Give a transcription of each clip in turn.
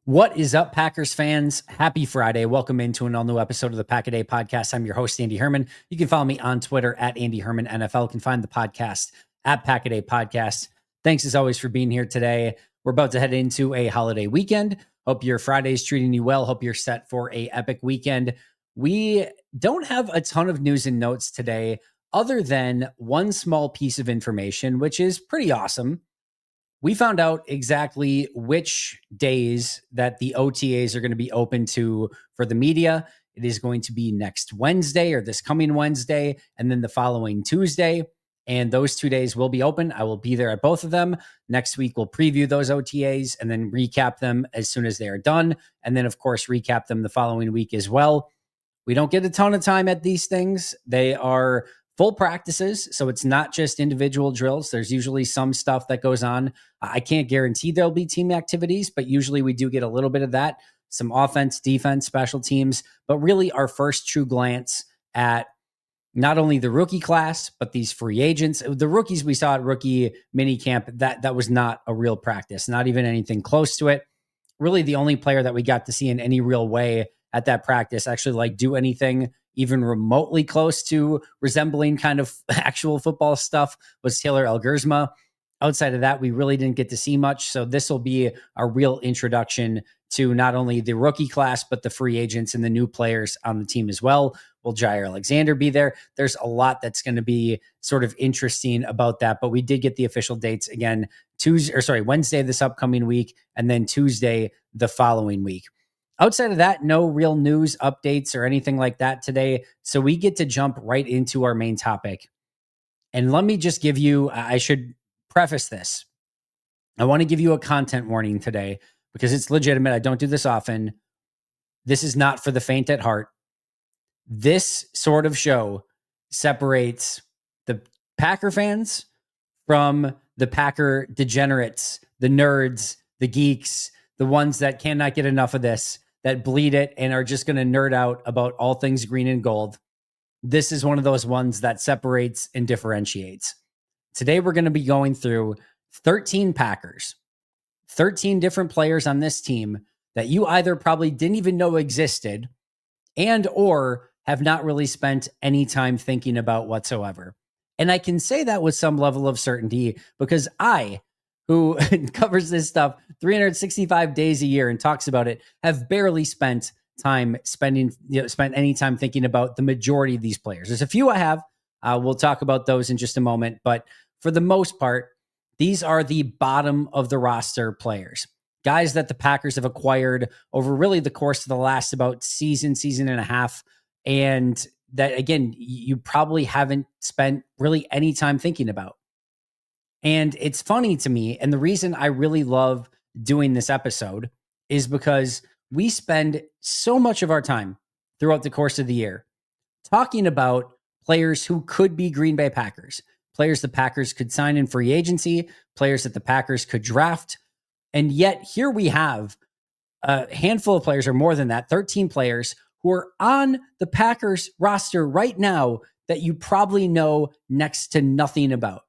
What is up, Packers fans? Happy Friday. Welcome into an all-new episode of the Pack-A-Day Podcast. I'm your host, Andy Herman. You can follow me on Twitter at Andy Herman NFL. You can find the podcast at Pack-A-Day Podcast. Thanks, as always, for being here today. We're about to head into a holiday weekend. Hope your Friday's treating you well. Hope you're set for a epic weekend. We don't have a ton of news and notes today, other than one small piece of information, which is pretty awesome. We found out exactly which days that the OTAs are going to be open to for the media. It is going to be next Wednesday, or this coming Wednesday, and then the following Tuesday. And those 2 days will be open. I will be there at both of them. Next week, we'll preview those OTAs and then recap them as soon as they are done. And then, of course, recap them the following week as well. We don't get a ton of time at these things. They are full practices, so it's not just individual drills. There's usually some stuff that goes on. I can't guarantee there'll be team activities, but usually we do get a little bit of that, some offense, defense, special teams, but really our first true glance at not only the rookie class, but these free agents. The rookies we saw at rookie mini camp, that was not a real practice, not even anything close to it. Really the only player that we got to see in any real way at that practice actually do anything even remotely close to resembling kind of actual football stuff was Taylor Elgersma. Outside of that, we really didn't get to see much. So this will be a real introduction to not only the rookie class, but the free agents and the new players on the team as well. Will Jair Alexander be there? There's a lot that's going to be sort of interesting about that, but we did get the official dates again, Wednesday this upcoming week, and then Tuesday the following week. Outside of that, no real news updates or anything like that today. So we get to jump right into our main topic. And let me just give you, I should preface this. I want to give you a content warning today because it's legitimate. I don't do this often. This is not for the faint at heart. This sort of show separates the Packer fans from the Packer degenerates, the nerds, the geeks, the ones that cannot get enough of this, that bleed it and are just going to nerd out about all things green and gold. This is one of those ones that separates and differentiates. Today, we're going to be going through 13 Packers, 13 different players on this team that you either probably didn't even know existed and or have not really spent any time thinking about whatsoever. And I can say that with some level of certainty because I, who covers this stuff 365 days a year and talks about it, have barely spent any time thinking about the majority of these players. There's a few I have. We'll talk about those in just a moment. But for the most part, these are the bottom of the roster players, guys that the Packers have acquired over really the course of the last about season and a half. And that, again, you probably haven't spent really any time thinking about. And it's funny to me. And the reason I really love doing this episode is because we spend so much of our time throughout the course of the year talking about players who could be Green Bay Packers, players the Packers could sign in free agency, players that the Packers could draft. And yet here we have a handful of players, or more than that, 13 players who are on the Packers roster right now that you probably know next to nothing about.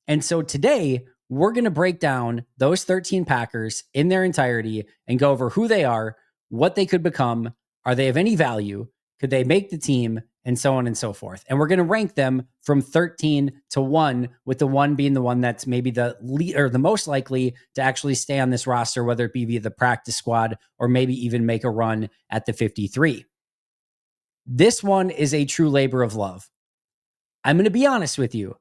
And so today, we're going to break down those 13 Packers in their entirety and go over who they are, what they could become, are they of any value, could they make the team, and so on and so forth. And we're going to rank them from 13 to 1, with the 1 being the one that's maybe the lead or the most likely to actually stay on this roster, whether it be via the practice squad or maybe even make a run at the 53. This one is a true labor of love. I'm going to be honest with you.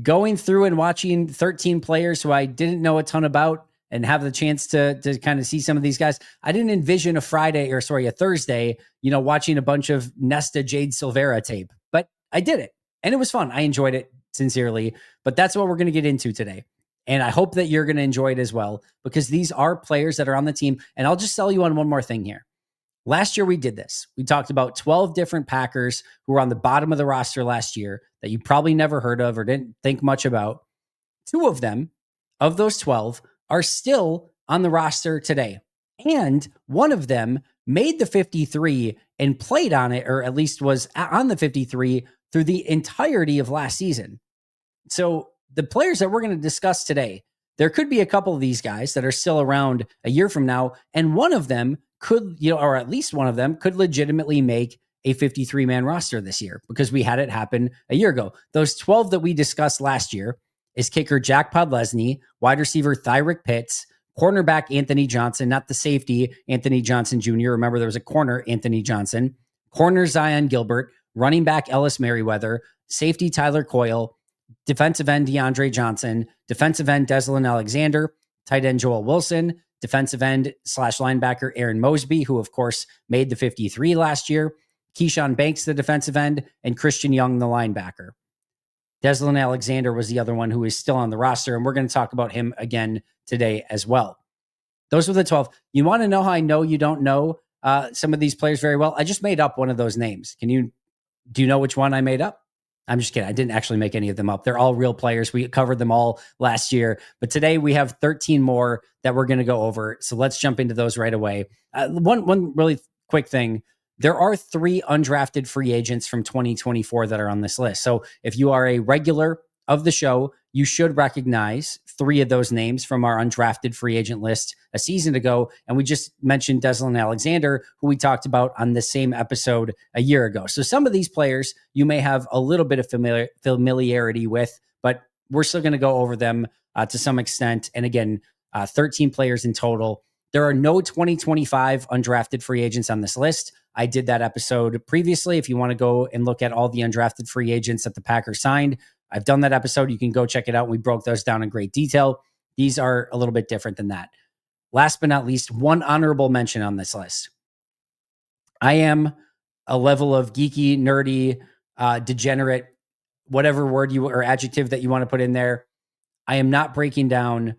Going through and watching 13 players who I didn't know a ton about and have the chance to kind of see some of these guys, I didn't envision a Thursday, watching a bunch of Nesta Jade Silvera tape, but I did it and it was fun. I enjoyed it sincerely, but that's what we're going to get into today. And I hope that you're going to enjoy it as well, because these are players that are on the team. And I'll just sell you on one more thing here. Last year we did this. We talked about 12 different Packers who were on the bottom of the roster last year that you probably never heard of or didn't think much about. 2 of them, of those 12, are still on the roster today. And one of them made the 53 and played on it, or at least was on the 53 through the entirety of last season. So the players that we're going to discuss today, there could be a couple of these guys that are still around a year from now, and one of them could, or at least one of them could legitimately make a 53-man roster this year, because we had it happen a year ago. Those 12 that we discussed last year is kicker Jack Podlesny, wide receiver Thyrick Pitts, cornerback Anthony Johnson, not the safety Anthony Johnson Jr. Remember, there was a corner Anthony Johnson, corner Zion Gilbert, running back Ellis Merriweather, safety Tyler Coyle, defensive end DeAndre Johnson, defensive end Deslin Alexander, tight end Joel Wilson, defensive end / linebacker Aaron Mosby, who of course made the 53 last year, Keyshawn Banks, the defensive end, and Christian Young, the linebacker. Deslin Alexander was the other one who is still on the roster, and we're going to talk about him again today as well. Those were the 12. You want to know how I know you don't know some of these players very well? I just made up one of those names. Do you know which one I made up? I'm just kidding. I didn't actually make any of them up. They're all real players. We covered them all last year, but today we have 13 more that we're going to go over. So let's jump into those right away. One really quick thing. There are 3 undrafted free agents from 2024 that are on this list. So if you are a regular of the show, you should recognize 3 of those names from our undrafted free agent list a season ago. And we just mentioned Deslin Alexander, who we talked about on the same episode a year ago. So some of these players you may have a little bit of familiarity with, but we're still going to go over them to some extent. And again, 13 players in total. There are no 2025 undrafted free agents on this list. I did that episode previously. If you want to go and look at all the undrafted free agents that the Packers signed, I've done that episode. You can go check it out. We broke those down in great detail. These are a little bit different than that. Last but not least, one honorable mention on this list. I am a level of geeky, nerdy, degenerate, whatever word or adjective that you want to put in there. I am not breaking down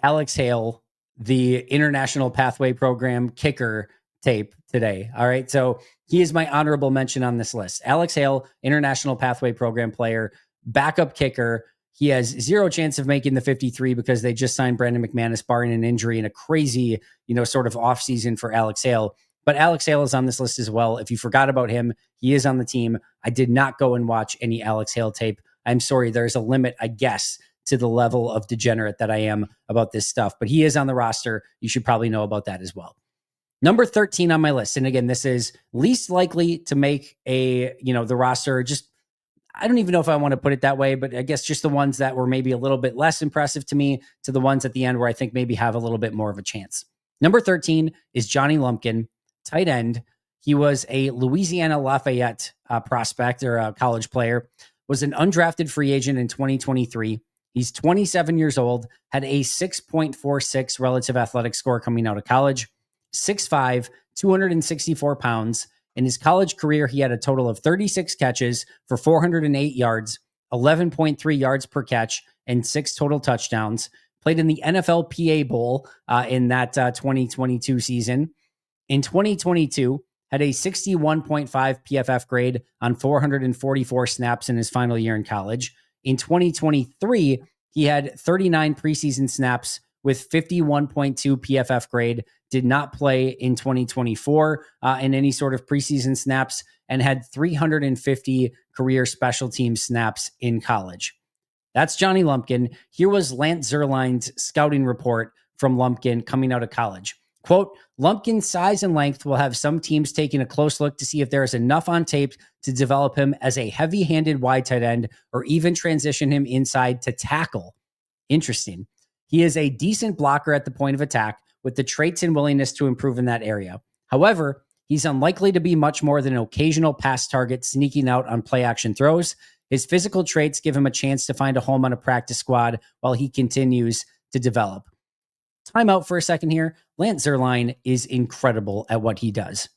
Alex Hale, the International Pathway Program kicker tape today. All right. So he is my honorable mention on this list. Alex Hale, International Pathway Program player, backup kicker. He has 0 chance of making the 53 because they just signed Brandon McManus, barring an injury and a crazy, sort of offseason for Alex Hale. But Alex Hale is on this list as well. If you forgot about him, he is on the team. I did not go and watch any Alex Hale tape. I'm sorry. There's a limit, I guess, to the level of degenerate that I am about this stuff. But he is on the roster. You should probably know about that as well. Number 13 on my list. And again, this is least likely to make the roster. Just, I don't even know if I want to put it that way, but I guess just the ones that were maybe a little bit less impressive to me to the ones at the end where I think maybe have a little bit more of a chance. Number 13 is Johnny Lumpkin, tight end. He was a Louisiana Lafayette prospect or a college player, was an undrafted free agent in 2023. He's 27 years old, had a 6.46 relative athletic score coming out of college, 6'5", 264 pounds. In his college career, he had a total of 36 catches for 408 yards, 11.3 yards per catch, and 6 total touchdowns. Played in the NFL PA Bowl in that 2022 season. In 2022, had a 61.5 PFF grade on 444 snaps in his final year in college. In 2023, he had 39 preseason snaps with 51.2 PFF grade, did not play in 2024 in any sort of preseason snaps, and had 350 career special team snaps in college. That's Johnny Lumpkin. Here was Lance Zierlein's scouting report from Lumpkin coming out of college. Quote, Lumpkin's size and length will have some teams taking a close look to see if there is enough on tape to develop him as a heavy-handed wide tight end or even transition him inside to tackle. Interesting. He is a decent blocker at the point of attack with the traits and willingness to improve in that area. However, he's unlikely to be much more than an occasional pass target sneaking out on play action throws. His physical traits give him a chance to find a home on a practice squad while he continues to develop. Time out for a second here. Lance Zierlein is incredible at what he does.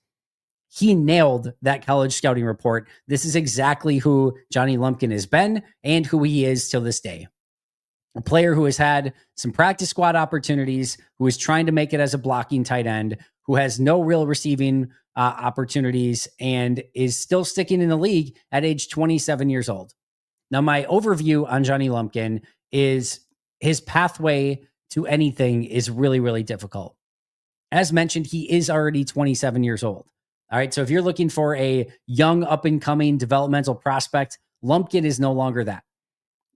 He nailed that college scouting report. This is exactly who Johnny Lumpkin has been and who he is till this day. A player who has had some practice squad opportunities, who is trying to make it as a blocking tight end, who has no real receiving opportunities, and is still sticking in the league at age 27 years old. Now, my overview on Johnny Lumpkin is his pathway to anything is really, really difficult. As mentioned, he is already 27 years old. All right. So if you're looking for a young, up and coming developmental prospect, Lumpkin is no longer that.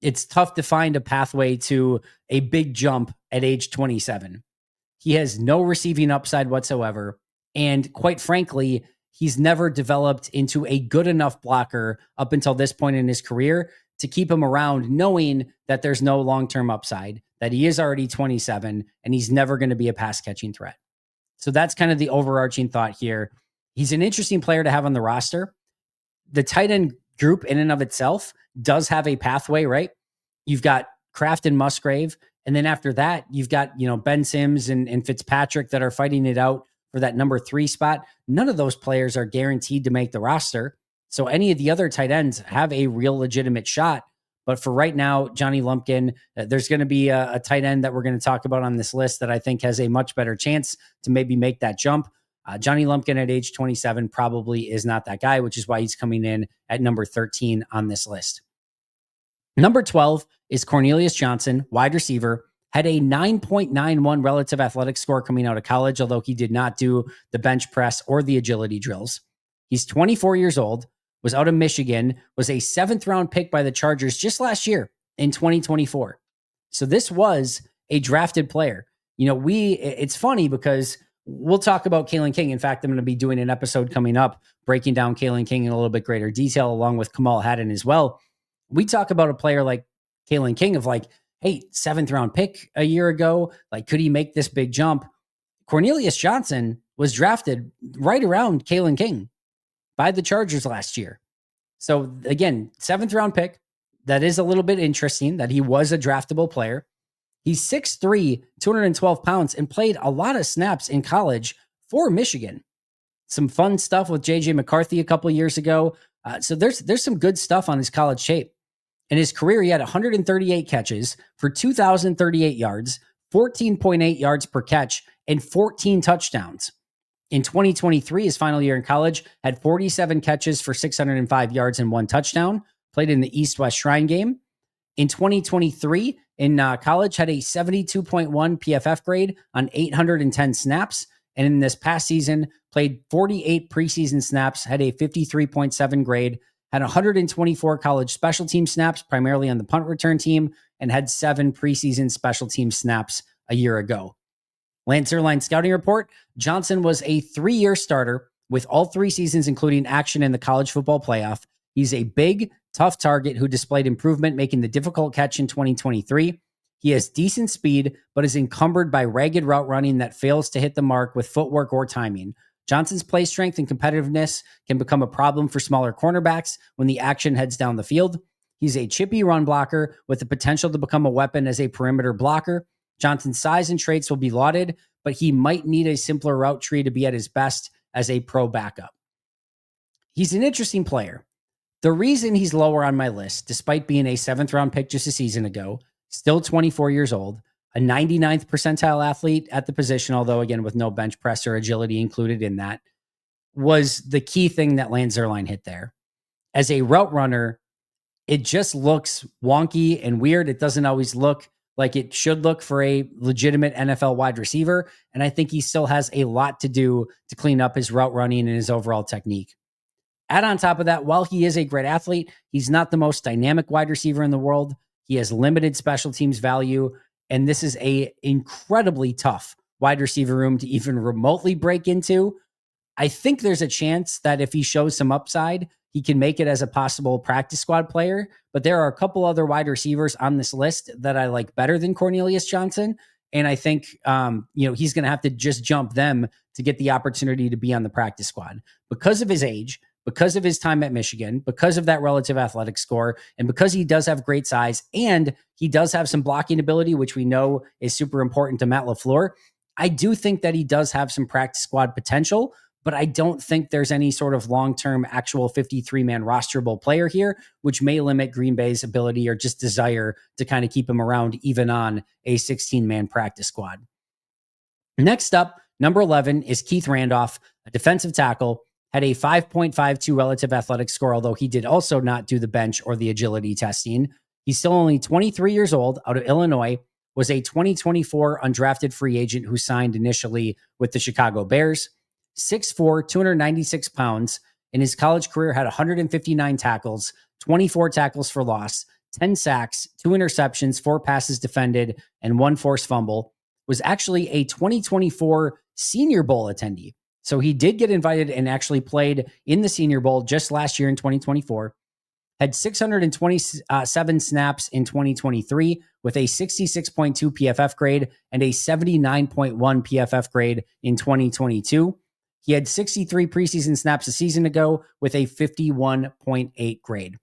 it's tough to find a pathway to a big jump at age 27. He has no receiving upside whatsoever. And quite frankly, he's never developed into a good enough blocker up until this point in his career to keep him around, knowing that there's no long term upside, that he is already 27, and he's never going to be a pass catching threat. So that's kind of the overarching thought here. He's an interesting player to have on the roster. The tight end group in and of itself does have a pathway, right? You've got Kraft and Musgrave. And then after that, you've got, Ben Sims and Fitzpatrick that are fighting it out for that number 3 spot. None of those players are guaranteed to make the roster. So any of the other tight ends have a real legitimate shot. But for right now, Johnny Lumpkin, there's going to be a tight end that we're going to talk about on this list that I think has a much better chance to maybe make that jump. Johnny Lumpkin at age 27 probably is not that guy, which is why he's coming in at number 13 on this list. Number 12 is Cornelius Johnson, wide receiver, had a 9.91 relative athletic score coming out of college, although he did not do the bench press or the agility drills. He's 24 years old, was out of Michigan, was a 7th round pick by the Chargers just last year in 2024. So this was a drafted player. It's funny because we'll talk about Kalen King. In fact, I'm going to be doing an episode coming up breaking down Kalen King in a little bit greater detail, along with Kamal Haddon as well. We talk about a player like Kalen King of hey, 7th round pick a year ago. Could he make this big jump? Cornelius Johnson was drafted right around Kalen King by the Chargers last year. So again, 7th round pick. That is a little bit interesting that he was a draftable player. He's 6'3", 212 pounds, and played a lot of snaps in college for Michigan. Some fun stuff with J.J. McCarthy a couple years ago. So there's some good stuff on his college tape. In his career, he had 138 catches for 2,038 yards, 14.8 yards per catch, and 14 touchdowns. In 2023, his final year in college, had 47 catches for 605 yards and 1 touchdown, played in the East-West Shrine game. In 2023, in college, had a 72.1 PFF grade on 810 snaps. And in this past season, played 48 preseason snaps, had a 53.7 grade, had 124 college special team snaps, primarily on the punt return team, and had 7 preseason special team snaps a year ago. Lance Zierlein scouting report, Johnson was a 3-year starter with all 3 seasons, including action in the college football playoff. He's a big, tough target who displayed improvement, making the difficult catch in 2023. He has decent speed, but is encumbered by ragged route running that fails to hit the mark with footwork or timing. Johnson's play strength and competitiveness can become a problem for smaller cornerbacks when the action heads down the field. He's a chippy run blocker with the potential to become a weapon as a perimeter blocker. Johnson's size and traits will be lauded, but he might need a simpler route tree to be at his best as a pro backup. He's an interesting player. The reason he's lower on my list, despite being a 7th round pick just a season ago, still 24 years old, a 99th percentile athlete at the position, although again, with no bench press or agility included in that, was the key thing that Lance Zierlein hit there. As a route runner, it just looks wonky and weird. It doesn't always look like it should look for a legitimate NFL wide receiver. And I think he still has a lot to do to clean up his route running and his overall technique. Add on top of that, while he is a great athlete, he's not the most dynamic wide receiver in the world. He has limited special teams value, and this is a incredibly tough wide receiver room to even remotely break into. I think there's a chance that if he shows some upside, he can make it as a possible practice squad player. But there are a couple other wide receivers on this list that I like better than Cornelius Johnson. And I think, he's going to have to just jump them to get the opportunity to be on the practice squad because of his age, because of his time at Michigan, because of that relative athletic score, and because he does have great size and he does have some blocking ability, which we know is super important to Matt LaFleur. I do think that he does have some practice squad potential, but I don't think there's any sort of long-term actual 53-man rosterable player here, which may limit Green Bay's ability or just desire to kind of keep him around even on a 16-man practice squad. Next up, number 11 is Keith Randolph, a defensive tackle, had a 5.52 relative athletic score, although he did also not do the bench or the agility testing. He's still only 23 years old, out of Illinois, was a 2024 undrafted free agent who signed initially with the Chicago Bears. 6'4", 296 pounds. In his college career, had 159 tackles, 24 tackles for loss, 10 sacks, 2 interceptions, 4 passes defended, and 1 forced fumble, was actually a 2024 Senior Bowl attendee. So he did get invited and actually played in the Senior Bowl just last year in 2024. Had 627 snaps in 2023 with a 66.2 PFF grade and a 79.1 PFF grade in 2022. He had 63 preseason snaps a season ago with a 51.8 grade.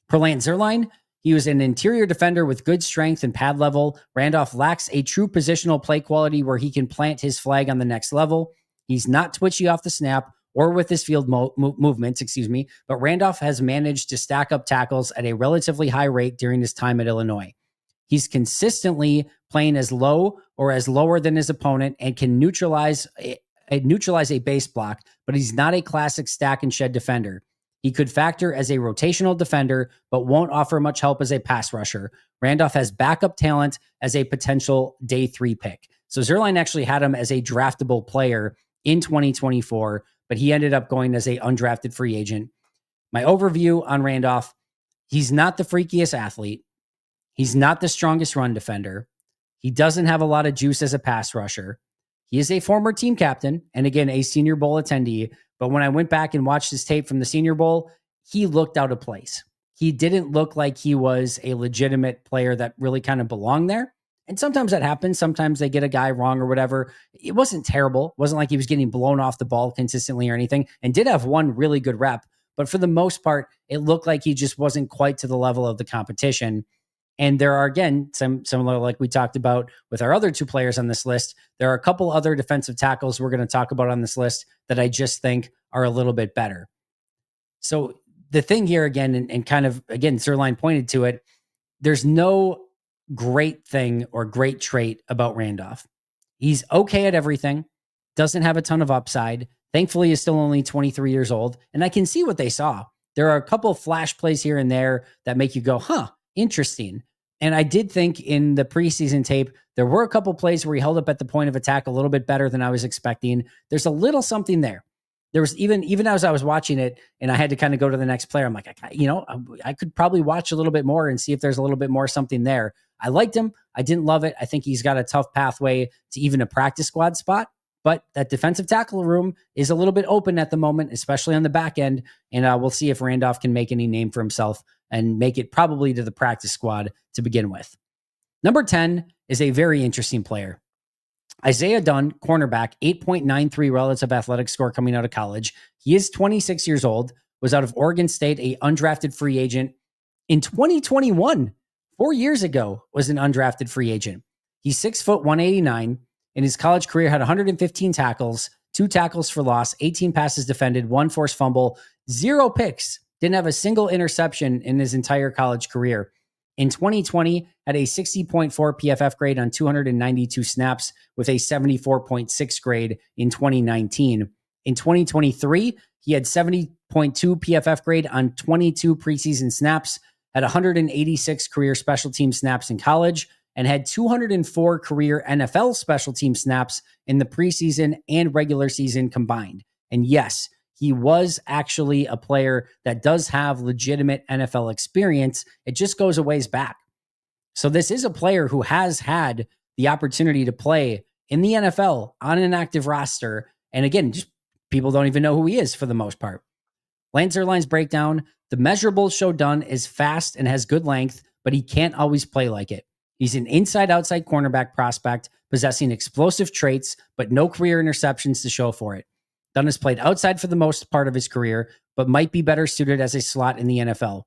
Per Lance Zierlein, he was an interior defender with good strength and pad level. Randolph lacks a true positional play quality where he can plant his flag on the next level. He's not twitchy off the snap or with his field movements, but Randolph has managed to stack up tackles at a relatively high rate during his time at Illinois. He's consistently playing as low or as lower than his opponent and can neutralize a base block, but he's not a classic stack and shed defender. He could factor as a rotational defender, but won't offer much help as a pass rusher. Randolph has backup talent as a potential day 3 pick. So Zierlein actually had him as a draftable player in 2024, but he ended up going as a undrafted free agent. My overview on Randolph, he's not the freakiest athlete. He's not the strongest run defender. He doesn't have a lot of juice as a pass rusher. He is a former team captain and, again, a Senior Bowl attendee. But when I went back and watched his tape from the Senior Bowl, he looked out of place. He didn't look like he was a legitimate player that really kind of belonged there. And sometimes that happens. Sometimes they get a guy wrong or whatever. It wasn't terrible. It wasn't like he was getting blown off the ball consistently or anything, and did have one really good rep. But for the most part, it looked like he just wasn't quite to the level of the competition. And there are, again, some similar, like we talked about with our other 2 players on this list. There are a couple other defensive tackles we're going to talk about on this list that I just think are a little bit better. So the thing here, again, and kind of, again, Zierlein pointed to it, there's no great thing or great trait about Randolph. He's okay at everything, doesn't have a ton of upside. Thankfully, he's still only 23 years old, and I can see what they saw. There are a couple flash plays here and there that make you go, interesting. And I did think in the preseason tape, there were a couple plays where he held up at the point of attack a little bit better than I was expecting. There's a little something there. There was even as I was watching it and I had to kind of go to the next player, I'm like, I could probably watch a little bit more and see if there's a little bit more something there. I liked him. I didn't love it. I think he's got a tough pathway to even a practice squad spot, but that defensive tackle room is a little bit open at the moment, especially on the back end. And we'll see if Randolph can make any name for himself and make it probably to the practice squad to begin with. Number 10 is a very interesting player. Isaiah Dunn, cornerback, 8.93 relative athletic score coming out of college. He is 26 years old, was out of Oregon State, a undrafted free agent. In 2021, 4 years ago, was an undrafted free agent. He's 6 foot 189. In his college career, had 115 tackles, 2 tackles for loss, 18 passes defended, 1 forced fumble, 0 picks. Didn't have a single interception in his entire college career. In 2020, had a 60.4 PFF grade on 292 snaps with a 74.6 grade in 2019. In 2023, he had 70.2 PFF grade on 22 preseason snaps, had 186 career special team snaps in college, and had 204 career NFL special team snaps in the preseason and regular season combined. And yes, he was actually a player that does have legitimate NFL experience. It just goes a ways back. So this is a player who has had the opportunity to play in the NFL on an active roster. And again, just people don't even know who he is for the most part. Lance Zierlein's breakdown, the measurables show Dunn is fast and has good length, but he can't always play like it. He's an inside-outside cornerback prospect, possessing explosive traits, but no career interceptions to show for it. Dunn has played outside for the most part of his career, but might be better suited as a slot in the NFL.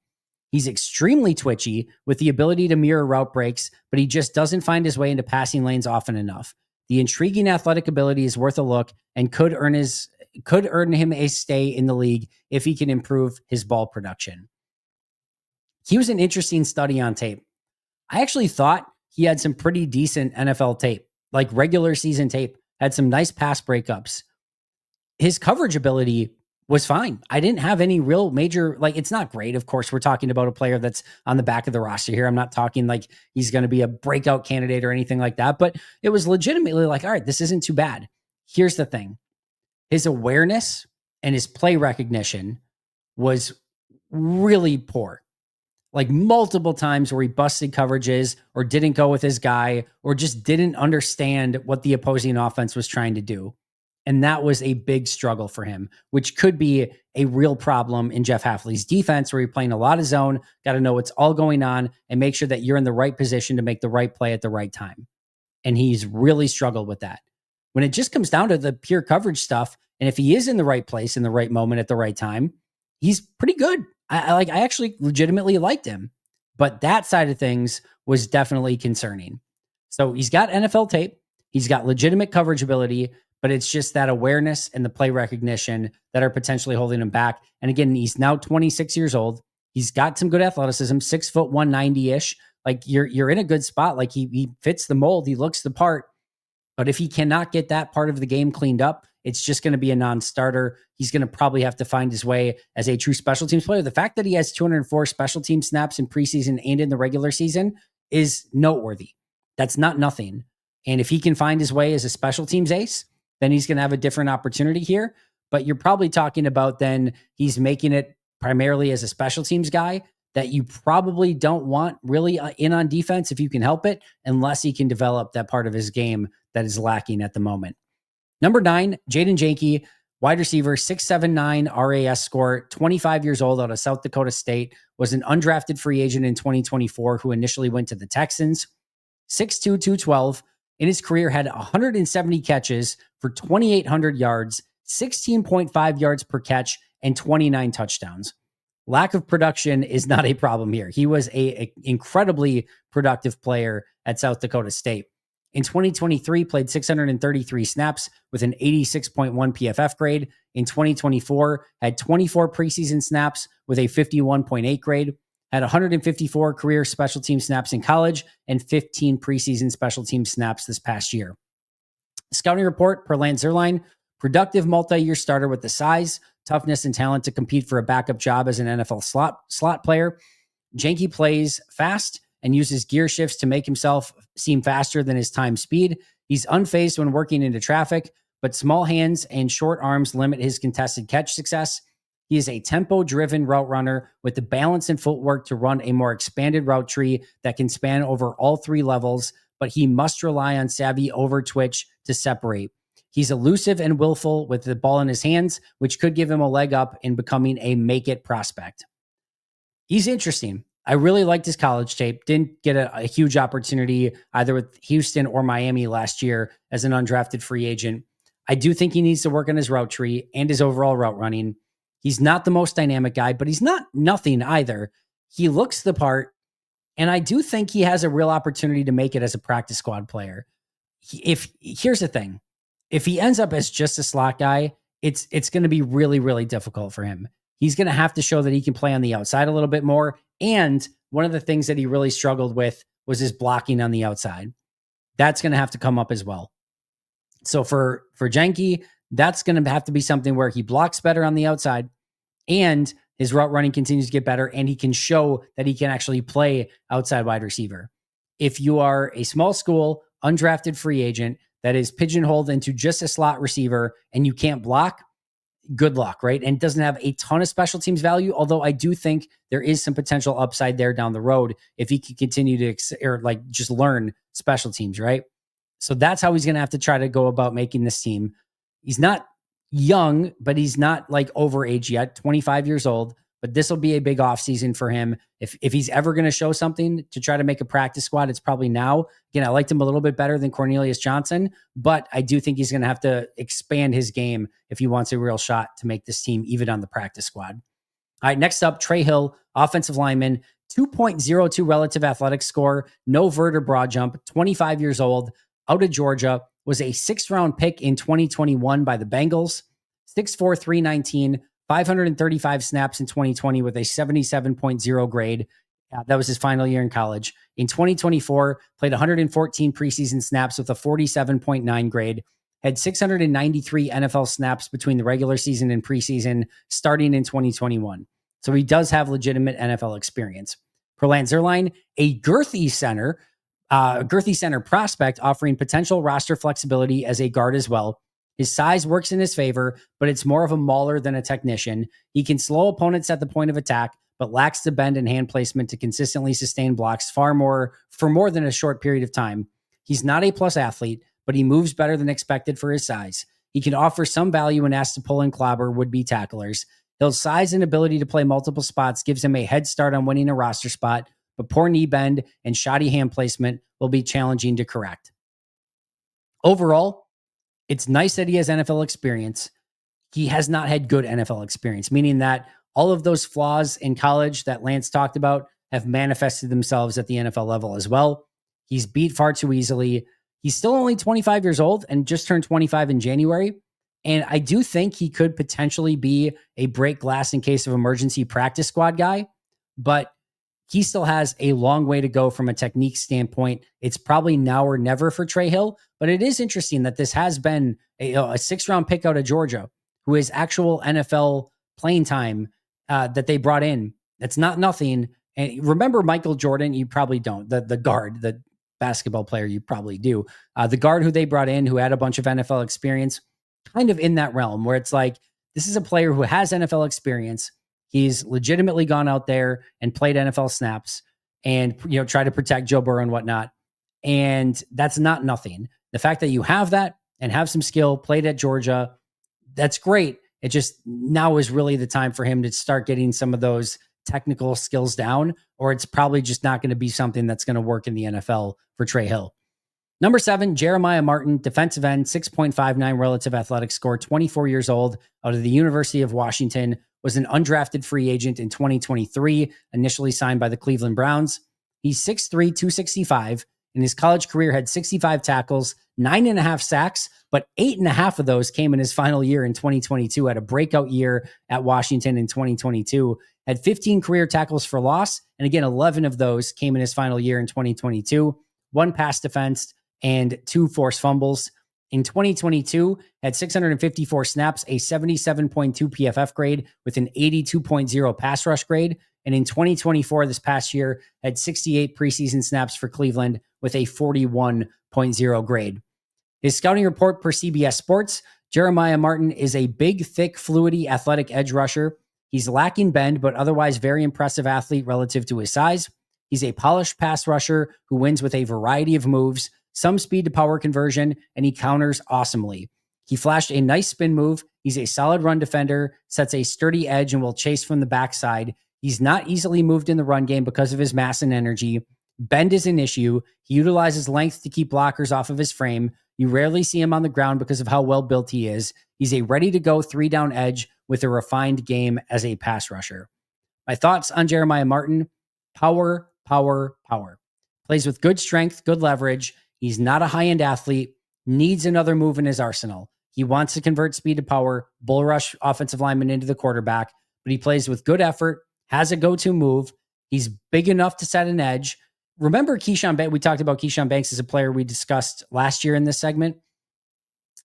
He's extremely twitchy with the ability to mirror route breaks, but he just doesn't find his way into passing lanes often enough. The intriguing athletic ability is worth a look and could earn him a stay in the league if he can improve his ball production. He was an interesting study on tape. I actually thought he had some pretty decent NFL tape, like regular season tape, had some nice pass breakups. His coverage ability was fine. I didn't have any real major, it's not great. Of course, we're talking about a player that's on the back of the roster here. I'm not talking like he's going to be a breakout candidate or anything like that, but it was legitimately like, all right, this isn't too bad. Here's the thing. His awareness and his play recognition was really poor. like multiple times where he busted coverages or didn't go with his guy or just didn't understand what the opposing offense was trying to do. And that was a big struggle for him, which could be a real problem in Jeff Hafley's defense, where you're playing a lot of zone, got to know what's all going on and make sure that you're in the right position to make the right play at the right time. And he's really struggled with that. When it just comes down to the pure coverage stuff, and if he is in the right place in the right moment at the right time, he's pretty good. I actually legitimately liked him, but that side of things was definitely concerning. So he's got NFL tape, he's got legitimate coverage ability, but it's just that awareness and the play recognition that are potentially holding him back. And again, he's now 26 years old. He's got some good athleticism, 6', 190 ish. Like you're in a good spot. Like he fits the mold. He looks the part. But if he cannot get that part of the game cleaned up, it's just going to be a non-starter. He's going to probably have to find his way as a true special teams player. The fact that he has 204 special team snaps in preseason and in the regular season is noteworthy. That's not nothing. And if he can find his way as a special teams ace, then he's going to have a different opportunity here. But you're probably talking about then he's making it primarily as a special teams guy that you probably don't want really in on defense if you can help it, unless he can develop that part of his game that is lacking at the moment. Number 9, Jaden Janke, wide receiver, 6'7", RAS score, 25 years old out of South Dakota State, was an undrafted free agent in 2024 who initially went to the Texans. 6'2", 212. In his career, had 170 catches for 2,800 yards, 16.5 yards per catch, and 29 touchdowns. Lack of production is not a problem here. He was a incredibly productive player at South Dakota State. In 2023, played 633 snaps with an 86.1 PFF grade. In 2024, had 24 preseason snaps with a 51.8 grade. Had 154 career special team snaps in college and 15 preseason special team snaps this past year. Scouting report per Lance Zierlein, productive multi-year starter with the size, toughness, and talent to compete for a backup job as an NFL slot player. Janke plays fast and uses gear shifts to make himself seem faster than his time speed. He's unfazed when working into traffic, but small hands and short arms limit his contested catch success. He is a tempo-driven route runner with the balance and footwork to run a more expanded route tree that can span over all 3 levels, but he must rely on savvy over twitch to separate. He's elusive and willful with the ball in his hands, which could give him a leg up in becoming a make-it prospect. He's interesting. I really liked his college tape. Didn't get a huge opportunity either with Houston or Miami last year as an undrafted free agent. I do think he needs to work on his route tree and his overall route running. He's not the most dynamic guy, but he's not nothing either. He looks the part, and I do think he has a real opportunity to make it as a practice squad player. Here's the thing. If he ends up as just a slot guy, it's going to be really, really difficult for him. He's going to have to show that he can play on the outside a little bit more. And one of the things that he really struggled with was his blocking on the outside. That's going to have to come up as well. So for Janke, that's going to have to be something where he blocks better on the outside and his route running continues to get better and he can show that he can actually play outside wide receiver. If you are a small school, undrafted free agent that is pigeonholed into just a slot receiver and you can't block, good luck, right? And doesn't have a ton of special teams value, although I do think there is some potential upside there down the road if he can continue to just learn special teams, right? So that's how he's going to have to try to go about making this team. He's not young, but he's not like over age yet, 25 years old, but this will be a big offseason for him. If he's ever going to show something to try to make a practice squad, it's probably now. Again, I liked him a little bit better than Cornelius Johnson, but I do think he's going to have to expand his game if he wants a real shot to make this team even on the practice squad. All right, next up, Trey Hill, offensive lineman, 2.02 relative athletic score, no vert or broad jump, 25 years old, out of Georgia, was a 6th-round pick in 2021 by the Bengals, 6'4", 319, 535 snaps in 2020 with a 77.0 grade. That was his final year in college. In 2024, played 114 preseason snaps with a 47.9 grade, had 693 NFL snaps between the regular season and preseason starting in 2021. So he does have legitimate NFL experience. Per Lance Zierlein, a girthy center prospect offering potential roster flexibility as a guard as well. His size works in his favor, but it's more of a mauler than a technician. He can slow opponents at the point of attack, but lacks the bend and hand placement to consistently sustain blocks for more than a short period of time. He's not a plus athlete, but he moves better than expected for his size. He can offer some value when asked to pull and clobber would-be tacklers. His size and ability to play multiple spots gives him a head start on winning a roster spot, but poor knee bend and shoddy hand placement will be challenging to correct. Overall, it's nice that he has NFL experience. He has not had good NFL experience, meaning that all of those flaws in college that Lance talked about have manifested themselves at the NFL level as well. He's beat far too easily. He's still only 25 years old and just turned 25 in January. And I do think he could potentially be a break glass in case of emergency practice squad guy, but he still has a long way to go from a technique standpoint. It's probably now or never for Trey Hill, but it is interesting that this has been a sixth-round pick out of Georgia, who is actual NFL playing time that they brought in. That's not nothing. And remember Michael Jordan? You probably don't. The guard, the basketball player, you probably do. The guard who they brought in, who had a bunch of NFL experience, kind of in that realm where it's like, this is a player who has NFL experience. He's legitimately gone out there and played NFL snaps and, try to protect Joe Burrow and whatnot. And that's not nothing. The fact that you have that and have some skill, played at Georgia, that's great. It just now is really the time for him to start getting some of those technical skills down, or it's probably just not going to be something that's going to work in the NFL for Trey Hill. Number 7, Jeremiah Martin, defensive end, 6.59 relative athletic score, 24 years old, out of the University of Washington, was an undrafted free agent in 2023, initially signed by the Cleveland Browns. He's 6'3", 265. In his college career, had 65 tackles, 9.5 sacks, but 8.5 of those came in his final year in 2022. Had a breakout year at Washington in 2022. Had 15 career tackles for loss, and again, 11 of those came in his final year in 2022. 1 pass defense and 2 forced fumbles. In 2022, had 654 snaps, a 77.2 PFF grade with an 82.0 pass rush grade. And in 2024, this past year, had 68 preseason snaps for Cleveland with a 41.0 grade. His scouting report per CBS Sports, Jeremiah Martin is a big, thick, fluidy, athletic edge rusher. He's lacking bend, but otherwise very impressive athlete relative to his size. He's a polished pass rusher who wins with a variety of moves, some speed to power conversion, and he counters awesomely. He flashed a nice spin move. He's a solid run defender, sets a sturdy edge, and will chase from the backside. He's not easily moved in the run game because of his mass and energy. Bend is an issue. He utilizes length to keep blockers off of his frame. You rarely see him on the ground because of how well built he is. He's a ready-to-go 3-down edge with a refined game as a pass rusher. My thoughts on Jeremiah Martin: power, power, power. Plays with good strength, good leverage. He's not a high-end athlete, needs another move in his arsenal. He wants to convert speed to power, bull rush offensive lineman into the quarterback, but he plays with good effort, has a go-to move. He's big enough to set an edge. Remember Keyshawn Banks? We talked about Keyshawn Banks as a player we discussed last year in this segment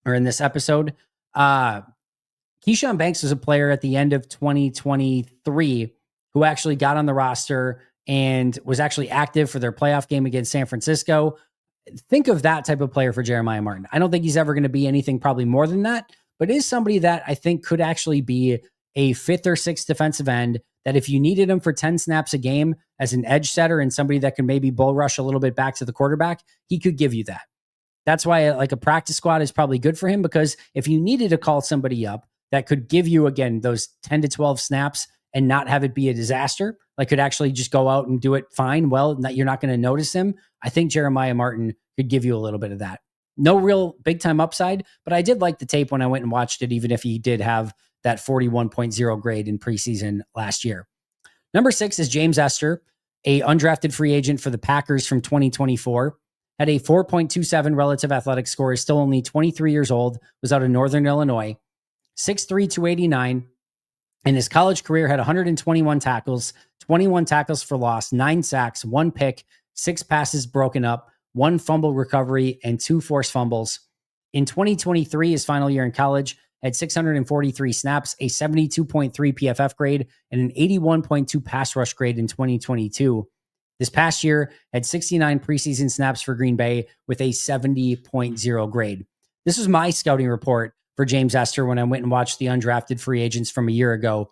or in this episode. Keyshawn Banks was a player at the end of 2023 who actually got on the roster and was actually active for their playoff game against San Francisco. Think of that type of player for Jeremiah Martin. I don't think he's ever going to be anything probably more than that, but is somebody that I think could actually be a 5th or 6th defensive end that if you needed him for 10 snaps a game as an edge setter and somebody that can maybe bull rush a little bit back to the quarterback, he could give you that. That's why like a practice squad is probably good for him, because if you needed to call somebody up that could give you, again, those 10 to 12 snaps and not have it be a disaster, like could actually just go out and do it fine, well, you're not going to notice him. I think Jeremiah Martin could give you a little bit of that. No real big time upside, but I did like the tape when I went and watched it, even if he did have that 41.0 grade in preseason last year. Number 6 is James Esther, a undrafted free agent for the Packers from 2024. Had a 4.27 relative athletic score, is still only 23 years old, was out of Northern Illinois. 6'3", 289. In his college career, had 121 tackles, 21 tackles for loss, 9 sacks, 1 pick, 6 passes broken up, 1 fumble recovery, and 2 forced fumbles. In 2023, his final year in college, had 643 snaps, a 72.3 PFF grade, and an 81.2 pass rush grade in 2022. This past year, had 69 preseason snaps for Green Bay with a 70.0 grade. This was my scouting report for James Esther when I went and watched the undrafted free agents from a year ago.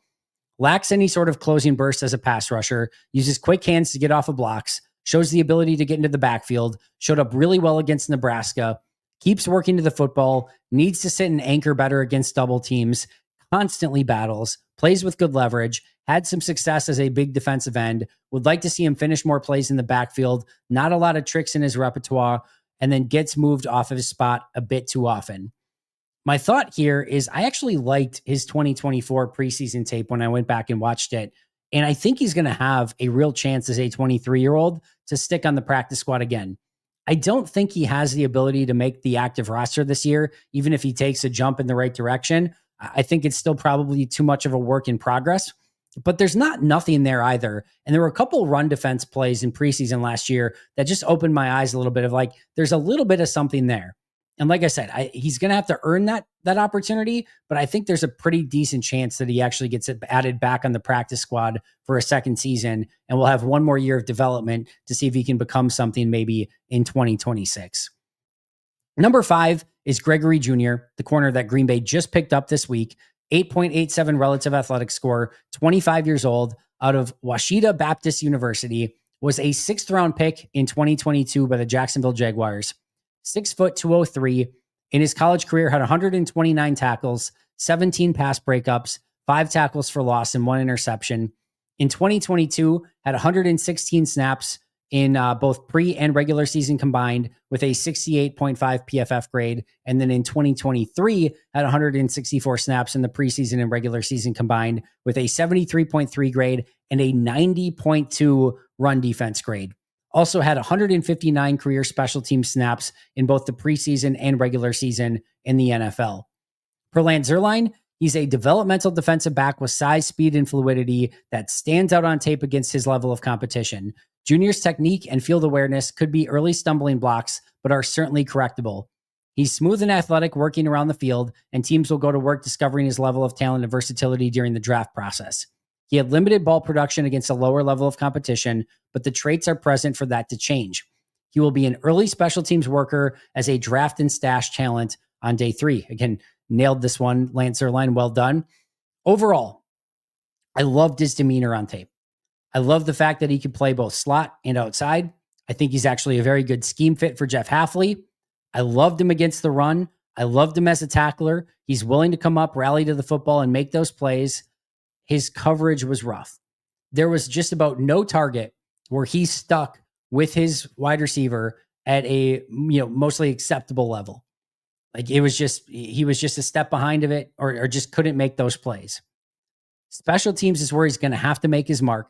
Lacks any sort of closing burst as a pass rusher, uses quick hands to get off of blocks, shows the ability to get into the backfield, showed up really well against Nebraska, keeps working to the football, needs to sit and anchor better against double teams, constantly battles, plays with good leverage, had some success as a big defensive end, would like to see him finish more plays in the backfield, not a lot of tricks in his repertoire, and then gets moved off of his spot a bit too often. My thought here is I actually liked his 2024 preseason tape when I went back and watched it. And I think he's going to have a real chance as a 23-year-old to stick on the practice squad again. I don't think he has the ability to make the active roster this year, even if he takes a jump in the right direction. I think it's still probably too much of a work in progress, but there's not nothing there either. And there were a couple run defense plays in preseason last year that just opened my eyes a little bit of like, there's a little bit of something there. And like I said, he's going to have to earn that opportunity, but I think there's a pretty decent chance that he actually gets added back on the practice squad for a second season, and we'll have one more year of development to see if he can become something maybe in 2026. Number 5 is Gregory Jr., the corner that Green Bay just picked up this week. 8.87 relative athletic score, 25 years old, out of Washita Baptist University, was a 6th-round pick in 2022 by the Jacksonville Jaguars. 6 foot 203. In his college career, had 129 tackles, 17 pass breakups, 5 tackles for loss, and 1 interception. In 2022, had 116 snaps in both pre and regular season combined, with a 68.5 PFF grade. And then in 2023, had 164 snaps in the preseason and regular season combined, with a 73.3 grade and a 90.2 run defense grade. Also had 159 career special team snaps in both the preseason and regular season in the NFL. Per Lance Zierlein, he's a developmental defensive back with size, speed, and fluidity that stands out on tape against his level of competition. Junior's technique and field awareness could be early stumbling blocks, but are certainly correctable. He's smooth and athletic working around the field, and teams will go to work discovering his level of talent and versatility during the draft process. He had limited ball production against a lower level of competition, but the traits are present for that to change. He will be an early special teams worker as a draft and stash talent on day 3. Again, nailed this one, Lance Zierlein, well done. Overall, I loved his demeanor on tape. I love the fact that he could play both slot and outside. I think he's actually a very good scheme fit for Jeff Hafley. I loved him against the run. I loved him as a tackler. He's willing to come up, rally to the football, and make those plays. His coverage was rough. There was just about no target where he stuck with his wide receiver at a mostly acceptable level. Like he was just a step behind of it, or just couldn't make those plays. Special teams is where he's going to have to make his mark.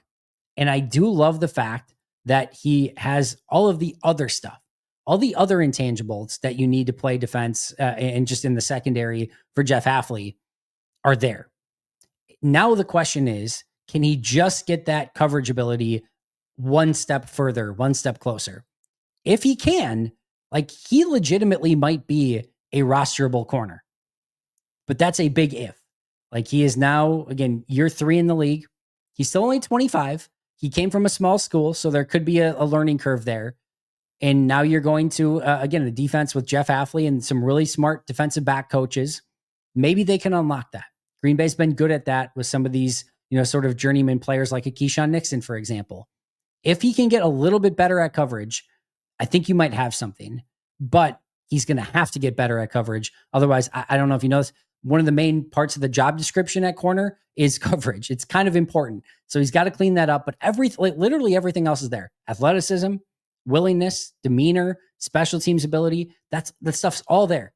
And I do love the fact that he has all of the other stuff, all the other intangibles that you need to play defense and just in the secondary for Jeff Hafley are there. Now the question is, can he just get that coverage ability one step further, one step closer? If he can, like he legitimately might be a rosterable corner, but that's a big if. Like he is now, again, year 3 in the league. He's still only 25. He came from a small school, so there could be a learning curve there. And now you're going to, again, a defense with Jeff Hafley and some really smart defensive back coaches. Maybe they can unlock that. Green Bay's been good at that with some of these, sort of journeyman players like a Keyshawn Nixon, for example. If he can get a little bit better at coverage, I think you might have something. But he's going to have to get better at coverage. Otherwise, I don't know if you know this, one of the main parts of the job description at corner is coverage. It's kind of important. So he's got to clean that up. But literally everything else is there. Athleticism, willingness, demeanor, special teams ability. That stuff's all there.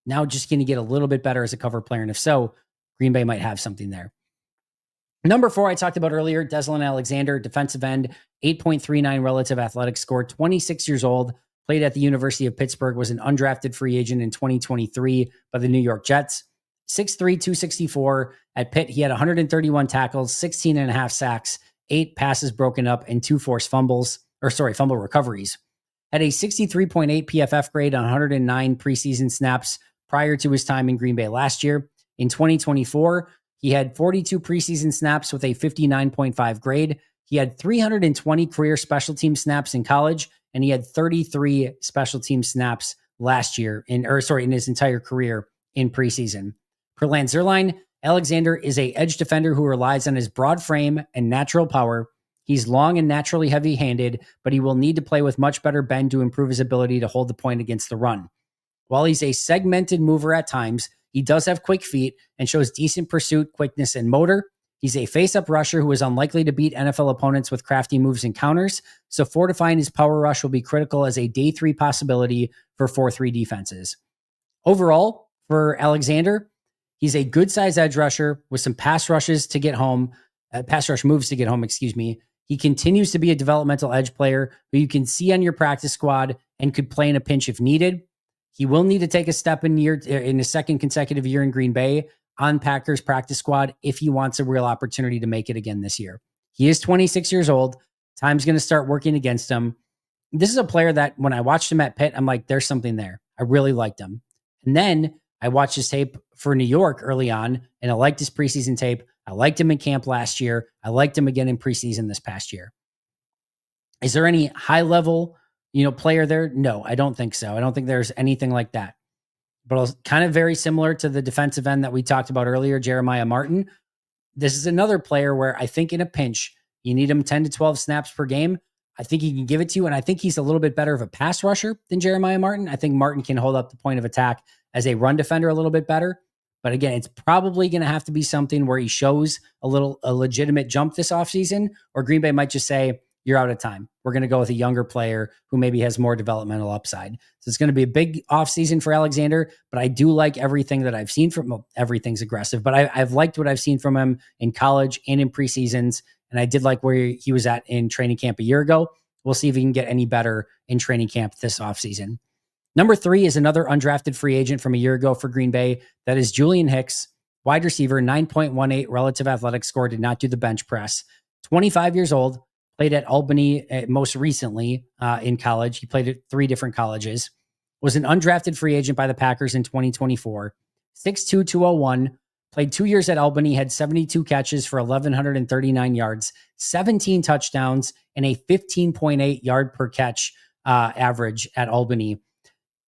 Now just going to get a little bit better as a cover player. And if so, Green Bay might have something there. Number 4, I talked about earlier, Deslin Alexander, defensive end, 8.39 relative athletic score, 26 years old, played at the University of Pittsburgh, was an undrafted free agent in 2023 by the New York Jets. 6'3", 264. At Pitt, he had 131 tackles, 16 and a half sacks, 8 passes broken up, and 2 forced fumble recoveries. Had a 63.8 PFF grade on 109 preseason snaps prior to his time in Green Bay last year. In 2024, he had 42 preseason snaps with a 59.5 grade. He had 320 career special team snaps in college, and he had 33 special team snaps last year in his entire career in preseason. Per Lance Zierlein, Alexander is a edge defender who relies on his broad frame and natural power. He's long and naturally heavy-handed, but he will need to play with much better bend to improve his ability to hold the point against the run. While he's a segmented mover at times, he does have quick feet and shows decent pursuit, quickness, and motor. He's a face-up rusher who is unlikely to beat NFL opponents with crafty moves and counters, so fortifying his power rush will be critical as a day 3 possibility for 4-3 defenses. Overall, for Alexander, he's a good-sized edge rusher with some pass rush moves to get home, He continues to be a developmental edge player who you can see on your practice squad and could play in a pinch if needed. He will need to take a step in his second consecutive year in Green Bay on Packers practice squad if he wants a real opportunity to make it again this year. He is 26 years old. Time's going to start working against him. This is a player that when I watched him at Pitt, I'm like, there's something there. I really liked him. And then I watched his tape for New York early on, and I liked his preseason tape. I liked him in camp last year. I liked him again in preseason this past year. Is there any high level, player there? No, I don't think so. I don't think there's anything like that. But kind of very similar to the defensive end that we talked about earlier, Jeremiah Martin. This is another player where I think in a pinch, you need him 10 to 12 snaps per game. I think he can give it to you, and I think he's a little bit better of a pass rusher than Jeremiah Martin. I think Martin can hold up the point of attack as a run defender a little bit better. But again, it's probably going to have to be something where he shows a legitimate jump this offseason, or Green Bay might just say, you're out of time. We're going to go with a younger player who maybe has more developmental upside. So it's going to be a big offseason for Alexander, but I do like everything that I've seen from him. Everything's aggressive, but I've liked what I've seen from him in college and in preseasons. And I did like where he was at in training camp a year ago. We'll see if he can get any better in training camp this offseason. Number 3 is another undrafted free agent from a year ago for Green Bay. That is Julian Hicks, wide receiver, 9.18 relative athletic score, did not do the bench press. 25 years old, played at Albany most recently in college. He played at 3 different colleges. Was an undrafted free agent by the Packers in 2024. 6'2", 201. Played 2 years at Albany, had 72 catches for 1,139 yards, 17 touchdowns, and a 15.8 yard per catch average at Albany.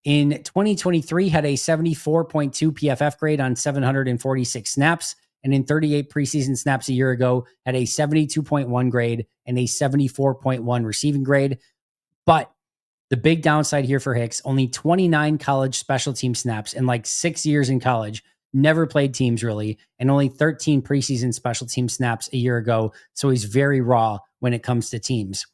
In 2023, had a 74.2 PFF grade on 746 snaps, and in 38 preseason snaps a year ago, had a 72.1 grade and a 74.1 receiving grade. But the big downside here for Hicks, only 29 college special team snaps in like 6 years in college, never played teams really, and only 13 preseason special team snaps a year ago. So he's very raw when it comes to teams.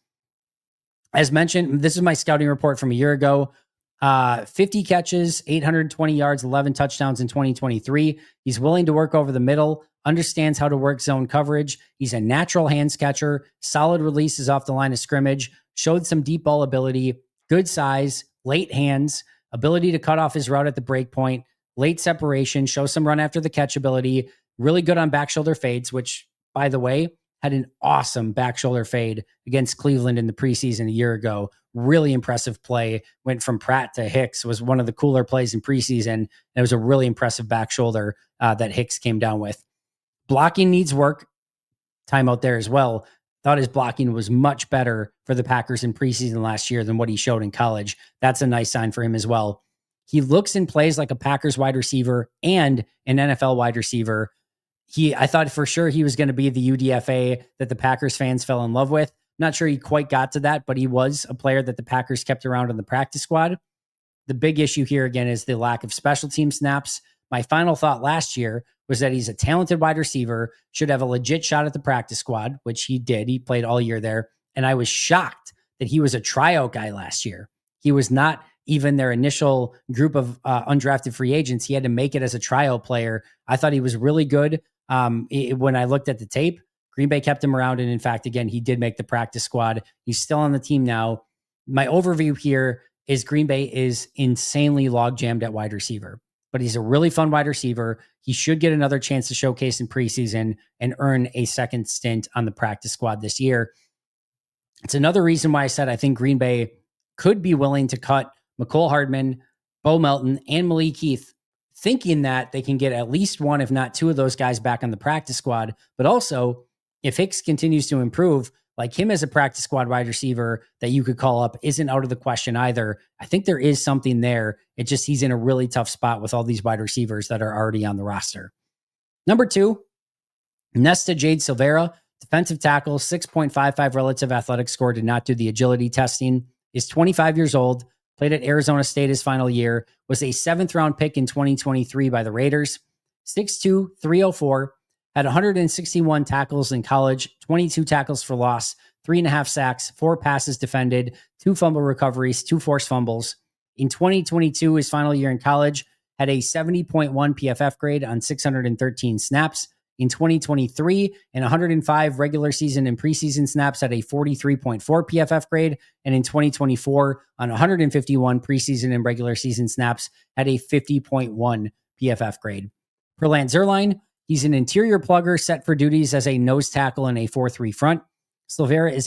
As mentioned, this is my scouting report from a year ago. 50 catches, 820 yards, 11 touchdowns in 2023. He's willing to work over the middle, understands how to work zone coverage. He's a natural hands catcher, solid releases off the line of scrimmage, showed some deep ball ability, good size, late hands, ability to cut off his route at the break point, late separation, show some run after the catch ability, really good on back shoulder fades, which, by the way, had an awesome back shoulder fade against Cleveland in the preseason a year ago. Really impressive play. Went from Pratt to Hicks. Was one of the cooler plays in preseason. And it was a really impressive back shoulder that Hicks came down with. Blocking needs work. Timeout there as well. Thought his blocking was much better for the Packers in preseason last year than what he showed in college. That's a nice sign for him as well. He looks and plays like a Packers wide receiver and an NFL wide receiver. I thought for sure he was going to be the UDFA that the Packers fans fell in love with. Not sure he quite got to that, but he was a player that the Packers kept around on the practice squad. The big issue here, again, is the lack of special team snaps. My final thought last year was that he's a talented wide receiver, should have a legit shot at the practice squad, which he did. He played all year there. And I was shocked that he was a tryout guy last year. He was not even their initial group of undrafted free agents. He had to make it as a tryout player. I thought he was really good. When I looked at the tape, Green Bay kept him around. And in fact, again, he did make the practice squad. He's still on the team now. My overview here is Green Bay is insanely log jammed at wide receiver, but he's a really fun wide receiver. He should get another chance to showcase in preseason and earn a second stint on the practice squad this year. It's another reason why I said I think Green Bay could be willing to cut McCole Hardman, Bo Melton, and Malik Heath, thinking that they can get at least one, if not two of those guys back on the practice squad. But also, if Hicks continues to improve, like him as a practice squad wide receiver that you could call up isn't out of the question either. I think there is something there. It's just he's in a really tough spot with all these wide receivers that are already on the roster. Number 2, Nesta Jade Silvera, defensive tackle, 6.55 relative athletic score, did not do the agility testing, is 25 years old, played at Arizona State his final year, was a 7th round pick in 2023 by the Raiders, 6'2", 304, had 161 tackles in college, 22 tackles for loss, 3.5 sacks, 4 passes defended, 2 fumble recoveries, 2 forced fumbles. In 2022, his final year in college, had a 70.1 PFF grade on 613 snaps. In 2023, and 105 regular season and preseason snaps at a 43.4 PFF grade. And in 2024, on 151 preseason and regular season snaps at a 50.1 PFF grade. Per Lance Zierlein, he's an interior plugger set for duties as a nose tackle in a 4-3 front. Silvera is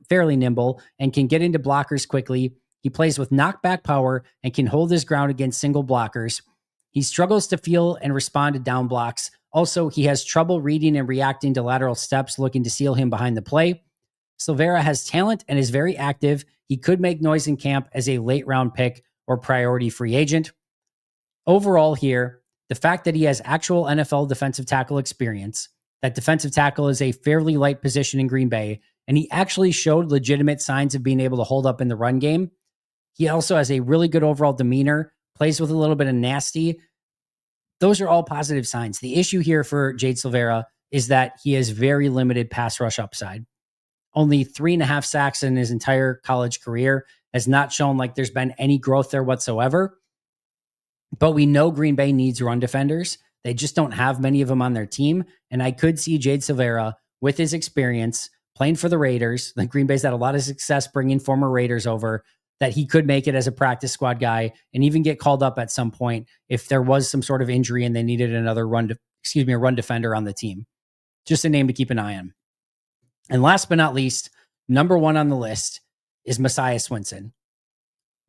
fairly nimble and can get into blockers quickly. He plays with knockback power and can hold his ground against single blockers. He struggles to feel and respond to down blocks. Also, he has trouble reading and reacting to lateral steps looking to seal him behind the play. Silvera has talent and is very active. He could make noise in camp as a late round pick or priority free agent. Overall here, the fact that he has actual NFL defensive tackle experience, that defensive tackle is a fairly light position in Green Bay, and he actually showed legitimate signs of being able to hold up in the run game. He also has a really good overall demeanor, plays with a little bit of nasty. Those are all positive signs. The issue here for Jade Silvera is that he has very limited pass rush upside. Only 3.5 sacks in his entire college career, has not shown like there's been any growth there whatsoever. But we know Green Bay needs run defenders. They just don't have many of them on their team. And I could see Jade Silvera, with his experience playing for the Raiders, like Green Bay's had a lot of success bringing former Raiders over, that he could make it as a practice squad guy and even get called up at some point if there was some sort of injury and they needed another run defender on the team. Just a name to keep an eye on. And last but not least, number 1 on the list is Messiah Swinson.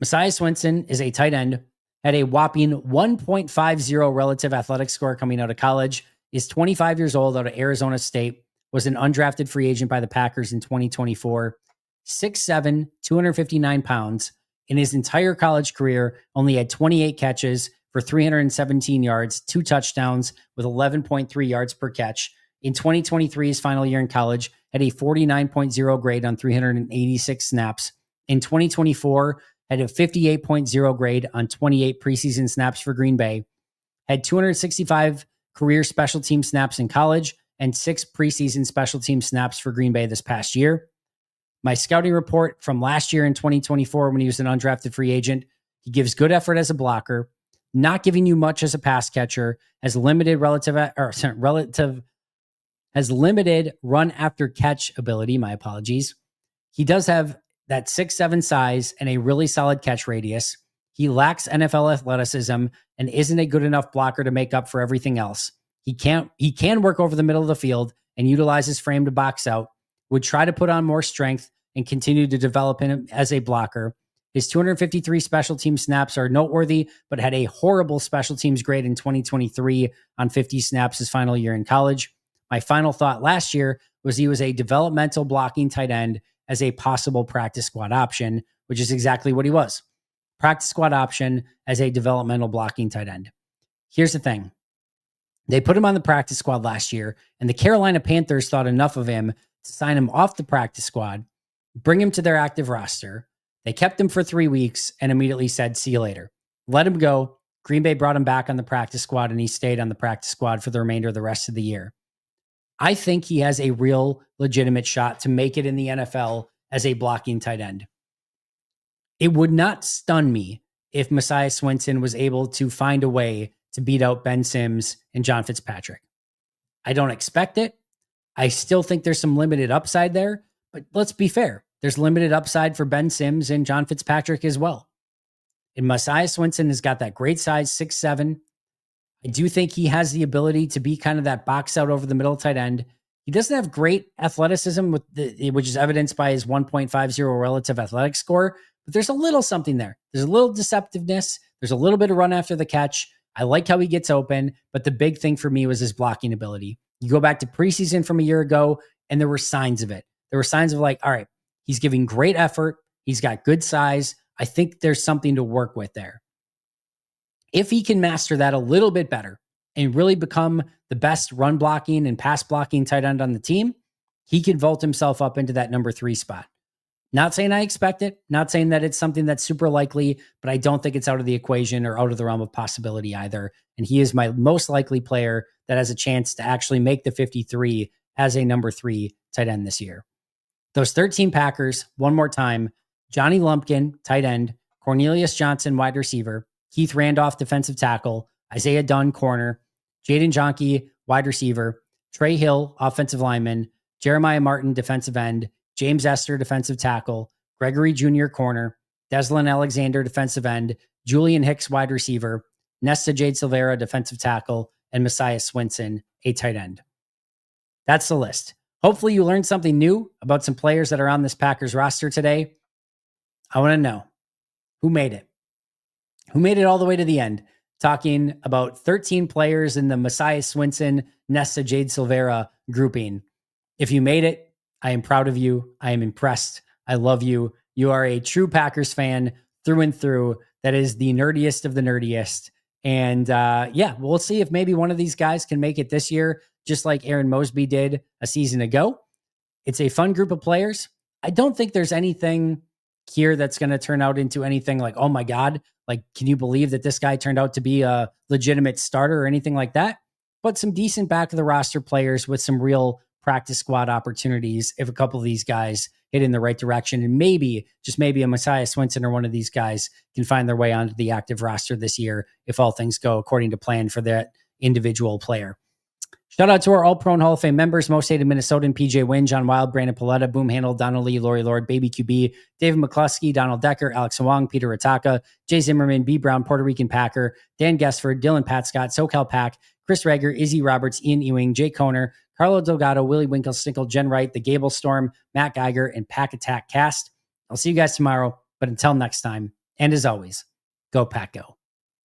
Messiah Swinson is a tight end, had a whopping 1.50 relative athletic score coming out of college, is 25 years old, out of Arizona State, was an undrafted free agent by the Packers in 2024, 6'7", 259 pounds. In his entire college career, only had 28 catches for 317 yards, 2 touchdowns with 11.3 yards per catch. In 2023, his final year in college, had a 49.0 grade on 386 snaps. In 2024, had a 58.0 grade on 28 preseason snaps for Green Bay. Had 265 career special team snaps in college and 6 preseason special team snaps for Green Bay this past year. My scouting report from last year in 2024, when he was an undrafted free agent, he gives good effort as a blocker, not giving you much as a pass catcher, has limited run after catch ability. My apologies. He does have that 6'7" size and a really solid catch radius. He lacks NFL athleticism and isn't a good enough blocker to make up for everything else. He can work over the middle of the field and utilize his frame to box out, would try to put on more strength and continue to develop him as a blocker. His 253 special team snaps are noteworthy, but had a horrible special teams grade in 2023 on 50 snaps his final year in college. My final thought last year was he was a developmental blocking tight end as a possible practice squad option, which is exactly what he was. Practice squad option as a developmental blocking tight end. Here's the thing. They put him on the practice squad last year, and the Carolina Panthers thought enough of him to sign him off the practice squad, bring him to their active roster. They kept him for 3 weeks and immediately said, see you later. Let him go. Green Bay brought him back on the practice squad, and he stayed on the practice squad for the remainder of the rest of the year. I think he has a real legitimate shot to make it in the NFL as a blocking tight end. It would not stun me if Messiah Swinson was able to find a way to beat out Ben Sims and John Fitzpatrick. I don't expect it. I still think there's some limited upside there, but let's be fair. There's limited upside for Ben Sims and John Fitzpatrick as well. And Messiah Swinson has got that great size, 6'7". I do think he has the ability to be kind of that box out over the middle tight end. He doesn't have great athleticism, which is evidenced by his 1.50 relative athletic score, but there's a little something there. There's a little deceptiveness. There's a little bit of run after the catch. I like how he gets open, but the big thing for me was his blocking ability. You go back to preseason from a year ago, And there were signs of it. There were signs of like, all right, he's giving great effort. He's got good size. I think there's something to work with there. If he can master that a little bit better and really become the best run blocking and pass blocking tight end on the team, he can vault himself up into that number 3 spot. Not saying I expect it, not saying that it's something that's super likely, but I don't think it's out of the equation or out of the realm of possibility either. And he is my most likely player that has a chance to actually make the 53 as a number 3 tight end this year. Those 13 Packers, one more time: Johnny Lumpkin, tight end; Cornelius Johnson, wide receiver; Keith Randolph, defensive tackle; Isaiah Dunn, corner; Jaden Jonke, wide receiver; Trey Hill, offensive lineman; Jeremiah Martin, defensive end; James Esther, defensive tackle; Gregory Jr., corner; Deslin Alexander, defensive end; Julian Hicks, wide receiver; Nesta Jade Silvera, defensive tackle; and Messiah Swinson, a tight end. That's the list. Hopefully you learned something new about some players that are on this Packers roster today. I want to know who made it. Who made it all the way to the end? Talking about 13 players in the Messiah Swinson, Nesta Jade Silvera grouping. If you made it, I am proud of you. I am impressed. I love you. You are a true Packers fan through and through. That is the nerdiest of the nerdiest. And yeah, we'll see if maybe one of these guys can make it this year, just like Aaron Mosby did a season ago. It's a fun group of players. I don't think there's anything here that's going to turn out into anything like, oh my God, like, can you believe that this guy turned out to be a legitimate starter or anything like that? But some decent back of the roster players with some real practice squad opportunities if a couple of these guys hit in the right direction. And maybe, just maybe, a Messiah Swinson or one of these guys can find their way onto the active roster this year if all things go according to plan for that individual player. Shout out to our All-Pro and Hall of Fame members: Most Hated Minnesotan, PJ Wynn, John Wild, Brandon Paletta, Boom Handle, Donald Lee, Lori Lord, Baby QB, David McCluskey, Donald Decker, Alex Wong, Peter Ataka, Jay Zimmerman, B. Brown, Puerto Rican Packer, Dan Gessford, Dylan Pat Scott, SoCal Pack, Chris Rager, Izzy Roberts, Ian Ewing, Jay Koner, Carlo Delgado, Willie Winkle, Snickle, Jen Wright, The Gable Storm, Matt Geiger, and Pack Attack Cast. I'll see you guys tomorrow, but until next time, and as always, go Pack Go.